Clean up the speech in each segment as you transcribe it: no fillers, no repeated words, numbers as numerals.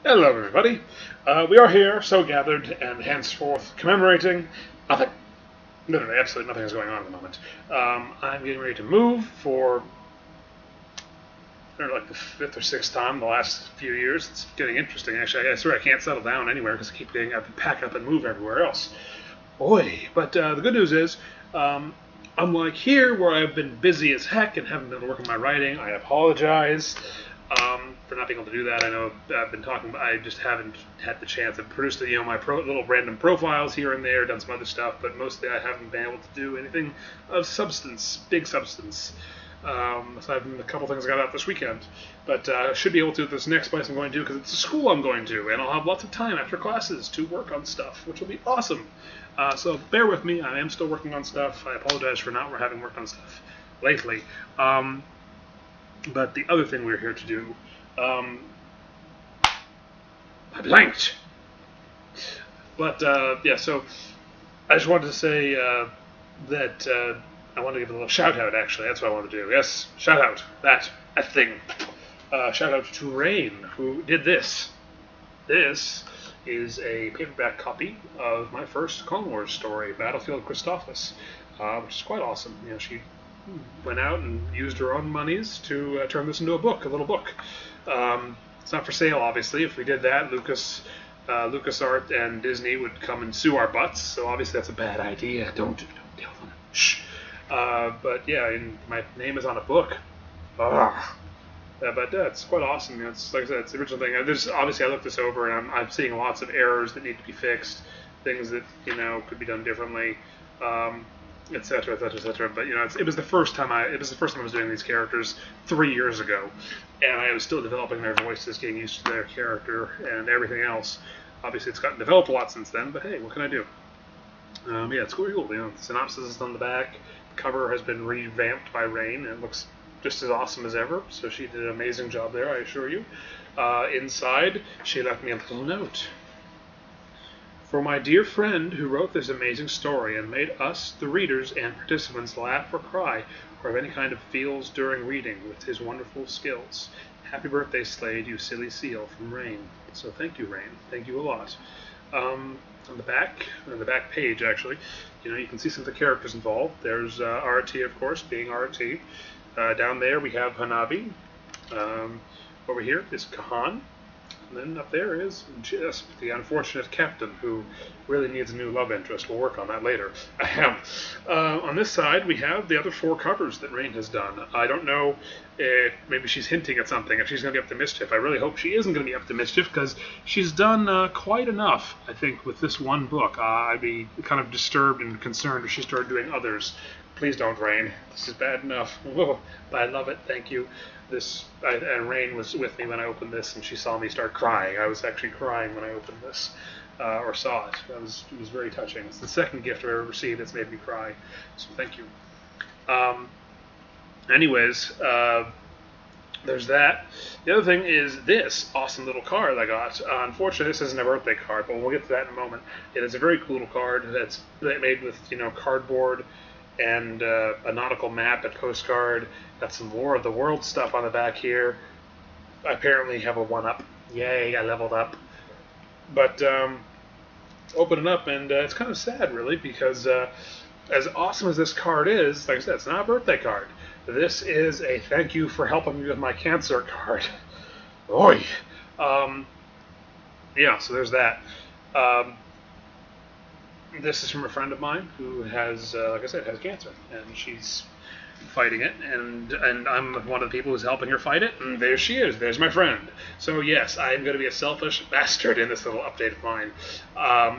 Hello, everybody. We are here, so gathered, and henceforth commemorating nothing. Literally, absolutely nothing is going on at the moment. I'm getting ready to move for like the fifth or sixth time in the last few years. It's getting interesting, actually. I swear I can't settle down anywhere because I keep getting, I have to pack up and move everywhere else. Boy. But the good news is, unlike here, where I've been busy as heck and haven't been able to work on my writing, I apologize for not being able to do that. I know I've been talking, but I just haven't had the chance. I've produced, my little random profiles here and there, done some other stuff, but mostly I haven't been able to do anything of substance, big substance. Aside from a couple things I got out this weekend, but I should be able to this next place I'm going to because it's a school I'm going to, and I'll have lots of time after classes to work on stuff, which will be awesome. So bear with me. I am still working on stuff. I apologize for not having worked on stuff lately. But the other thing we're here to do, I blanked. But yeah, so I just wanted to say that I want to give a little shout out. Actually, that's what I want to do. Yes, shout out that thing. Shout out to Rain who did this. This is a paperback copy of my first Clone Wars story, Battlefield Christophsis, which is quite awesome. She went out and used her own monies to turn this into a little book. It's not for sale, obviously. If we did that, LucasArts and Disney would come and sue our butts. So obviously that's a bad idea. Don't tell them. Shh. But yeah, my name is on a book. But it's quite awesome. It's like I said, it's the original thing. Obviously I looked this over and I'm seeing lots of errors that need to be fixed, things that could be done differently. Etc. Etc. Etc. But it was the first time I was doing these characters 3 years ago, and I was still developing their voices, getting used to their character and everything else. Obviously, it's gotten developed a lot since then. But hey, what can I do? Yeah, it's cool. The synopsis is on the back. The cover has been revamped by Rain, and it looks just as awesome as ever. So she did an amazing job there, I assure you. Inside, she left me a little note. For my dear friend who wrote this amazing story and made us, the readers and participants, laugh or cry, or have any kind of feels during reading with his wonderful skills. Happy birthday, Slade, you silly seal, from Rain. So thank you, Rain. Thank you a lot. On the back page, actually, you can see some of the characters involved. There's RT, of course, being RT. Down there we have Hanabi. Over here is Kahan. And then up there is Jisp, the unfortunate captain who really needs a new love interest. We'll work on that later. Ahem. On this side, we have the other 4 covers that Rain has done. I don't know if maybe she's hinting at something, if she's going to be up to mischief. I really hope she isn't going to be up to mischief because she's done quite enough, I think, with this one book. I'd be kind of disturbed and concerned if she started doing others. Please don't, Rain. This is bad enough. But I love it. Thank you. And Rain was with me when I opened this, and she saw me start crying. I was actually crying when I opened this, or saw it. It was very touching. It's the second gift I've ever received that's made me cry. So thank you. Anyways, there's that. The other thing is this awesome little card I got. Unfortunately, this isn't a birthday card, but we'll get to that in a moment. It is a very cool little card that's made with cardboard and a nautical map, a postcard. Got some War of the World stuff on the back here. I apparently have a 1-up. Yay, I leveled up. But open it up, and it's kind of sad, really, because as awesome as this card is, like I said, it's not a birthday card. This is a thank you for helping me with my cancer card. Oy. Yeah, so there's that. This is from a friend of mine who has, like I said, has cancer, and she's fighting it, and I'm one of the people who's helping her fight it, and there she is. There's my friend. So yes, I'm going to be a selfish bastard in this little update of mine.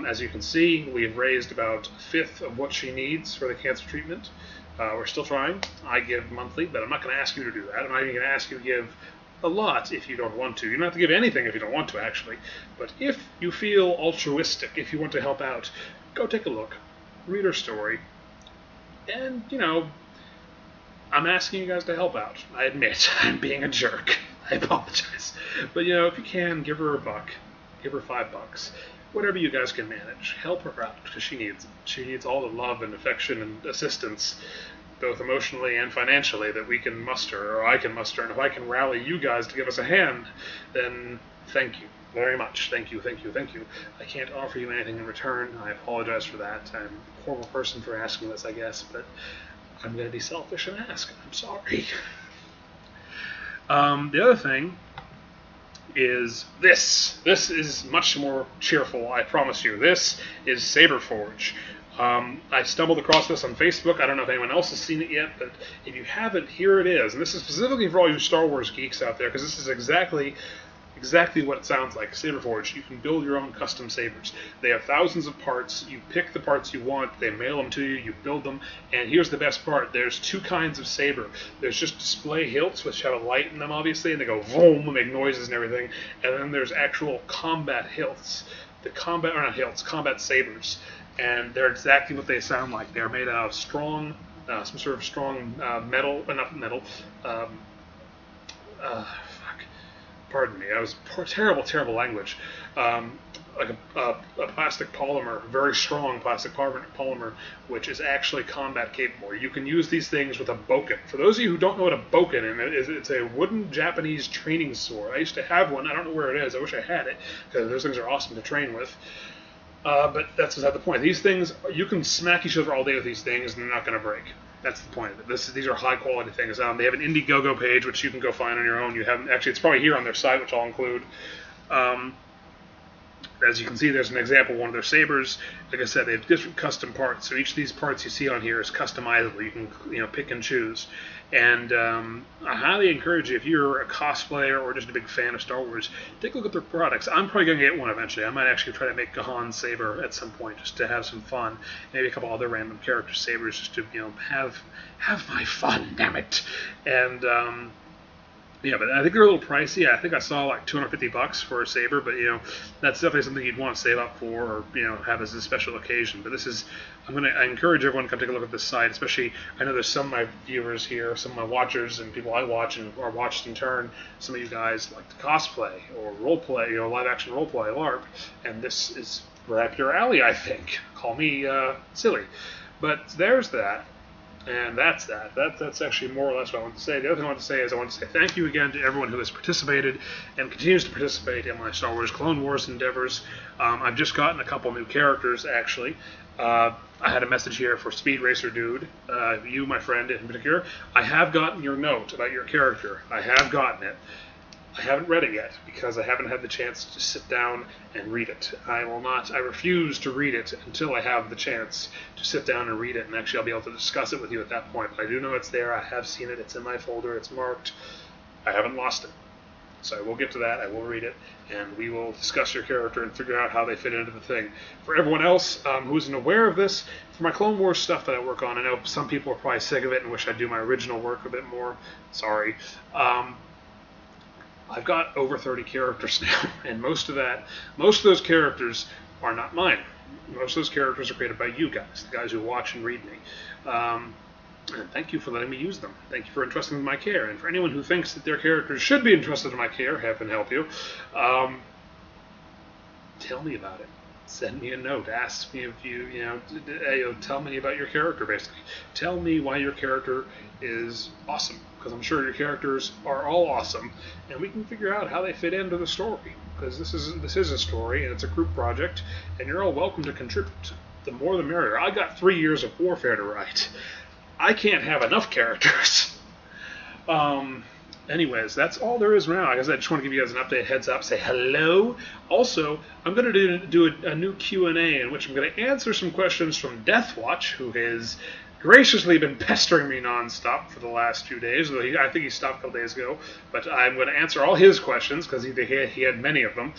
As you can see, we've raised about a fifth of what she needs for the cancer treatment. We're still trying. I give monthly, but I'm not going to ask you to do that. I'm not even going to ask you to give a lot if you don't want to. You don't have to give anything if you don't want to, actually. But if you feel altruistic, if you want to help out, go take a look, read her story, and, I'm asking you guys to help out. I admit, I'm being a jerk. I apologize. But, if you can, give her $1. Give her $5. Whatever you guys can manage. Help her out, because she needs it. She needs all the love and affection and assistance both emotionally and financially, that we can muster, or I can muster, and if I can rally you guys to give us a hand, then thank you very much. Thank you, thank you, thank you. I can't offer you anything in return. I apologize for that. I'm a horrible person for asking this, I guess, but I'm going to be selfish and ask. I'm sorry. The other thing is this. This is much more cheerful, I promise you. This is Saberforge. I stumbled across this on Facebook. I don't know if anyone else has seen it yet, but if you haven't, here it is. And this is specifically for all you Star Wars geeks out there, because this is exactly what it sounds like. Saberforge. You can build your own custom sabers. They have thousands of parts. You pick the parts you want. They mail them to you. You build them. And here's the best part. There's two kinds of saber. There's just display hilts, which have a light in them, obviously, and they go vroom and make noises and everything. And then there's actual combat hilts. Combat sabers. And they're exactly what they sound like. They're made out of strong, some sort of strong metal, not metal, pardon me, I was terrible language. Like a plastic polymer, very strong plastic polymer, which is actually combat capable. You can use these things with a bokken. For those of you who don't know what a bokken is, it's a wooden Japanese training sword. I used to have one. I don't know where it is. I wish I had it, because those things are awesome to train with. But that's beside the point. These things, you can smack each other all day with these things, and they're not going to break. That's the point of it. These are high quality things. They have an Indiegogo page, which you can go find on your own. Actually, it's probably here on their site, which I'll include. As you can see, there's an example of one of their sabers. Like I said, they have different custom parts. So each of these parts you see on here is customizable. You can pick and choose. And I highly encourage you, if you're a cosplayer or just a big fan of Star Wars, take a look at their products. I'm probably going to get one eventually. I might actually try to make Gahan's saber at some point, just to have some fun. Maybe a couple other random character sabers, just to have my fun. Damn it! And yeah, but I think they're a little pricey. I think I saw like $250 for a saber, but that's definitely something you'd want to save up for, or have as a special occasion. But I encourage everyone to come take a look at this site. Especially, I know there's some of my viewers here, some of my watchers, and people I watch and are watched in turn. Some of you guys like to cosplay or roleplay, live action roleplay, LARP, and this is right up your alley, I think. Call me silly, but there's that. And that's that. That's actually more or less what I want to say. The other thing I want to say is I want to say thank you again to everyone who has participated and continues to participate in my Star Wars Clone Wars endeavors. I've just gotten a couple new characters, actually. I had a message here for Speed Racer Dude, you, my friend, in particular. I have gotten your note about your character. I have gotten it. I haven't read it yet because I haven't had the chance to sit down and read it. I refuse to read it until I have the chance to sit down and read it, and actually I'll be able to discuss it with you at that point. But I do know it's there. I have seen it. It's in my folder. It's marked. I haven't lost it. So I will get to that. I will read it, and we will discuss your character and figure out how they fit into the thing. For everyone else who isn't aware of this, for my Clone Wars stuff that I work on, I know some people are probably sick of it and wish I'd do my original work a bit more. Sorry. I've got over 30 characters now, and most of those characters are not mine. Most of those characters are created by you guys, the guys who watch and read me. And thank you for letting me use them. Thank you for entrusting them in my care. And for anyone who thinks that their characters should be entrusted in my care, heaven help you, tell me about it. Send me a note. Ask me if tell me about your character, basically. Tell me why your character is awesome, because I'm sure your characters are all awesome, and we can figure out how they fit into the story, because this is a story, and it's a group project, and you're all welcome to contribute. The more the merrier. I got 3 years of Warfare to write. I can't have enough characters. Anyways, that's all there is now. I guess I just want to give you guys an update, heads up, say hello. Also, I'm going to do a new Q&A in which I'm going to answer some questions from Deathwatch, who has graciously been pestering me nonstop for the last few days. I think he stopped a couple days ago, but I'm going to answer all his questions because he had many of them,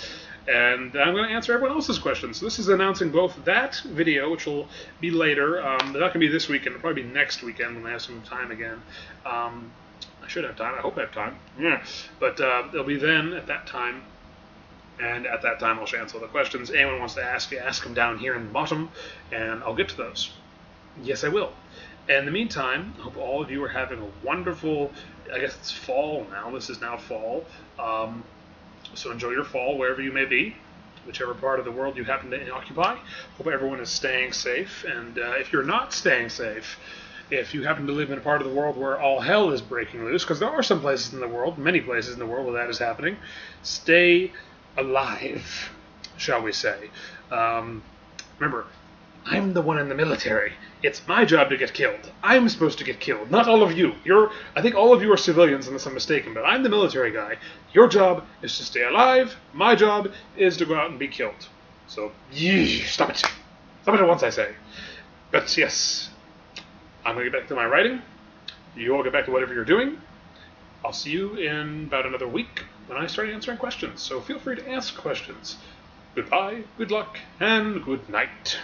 and I'm going to answer everyone else's questions. So this is announcing both that video, which will be later. They're not going to be this weekend. It'll probably be next weekend when I have some time again. I should have time. I hope I have time. Yeah, but they'll be then at that time. And at that time, I'll answer all the questions. Anyone wants to ask them down here in the bottom, and I'll get to those. Yes, I will. In the meantime, I hope all of you are having a wonderful, I guess it's fall now. This is now fall. So enjoy your fall wherever you may be, whichever part of the world you happen to occupy. Hope everyone is staying safe. And if you're not staying safe, if you happen to live in a part of the world where all hell is breaking loose, because there are some places in the world, many places in the world where that is happening, stay alive, shall we say. Remember, I'm the one in the military. It's my job to get killed. I'm supposed to get killed, not all of you. I think all of you are civilians unless I'm mistaken, but I'm the military guy. Your job is to stay alive. My job is to go out and be killed. So, stop it. Stop it at once, I say. But yes, I'm going to get back to my writing. You all get back to whatever you're doing. I'll see you in about another week when I start answering questions. So feel free to ask questions. Goodbye, good luck, and good night.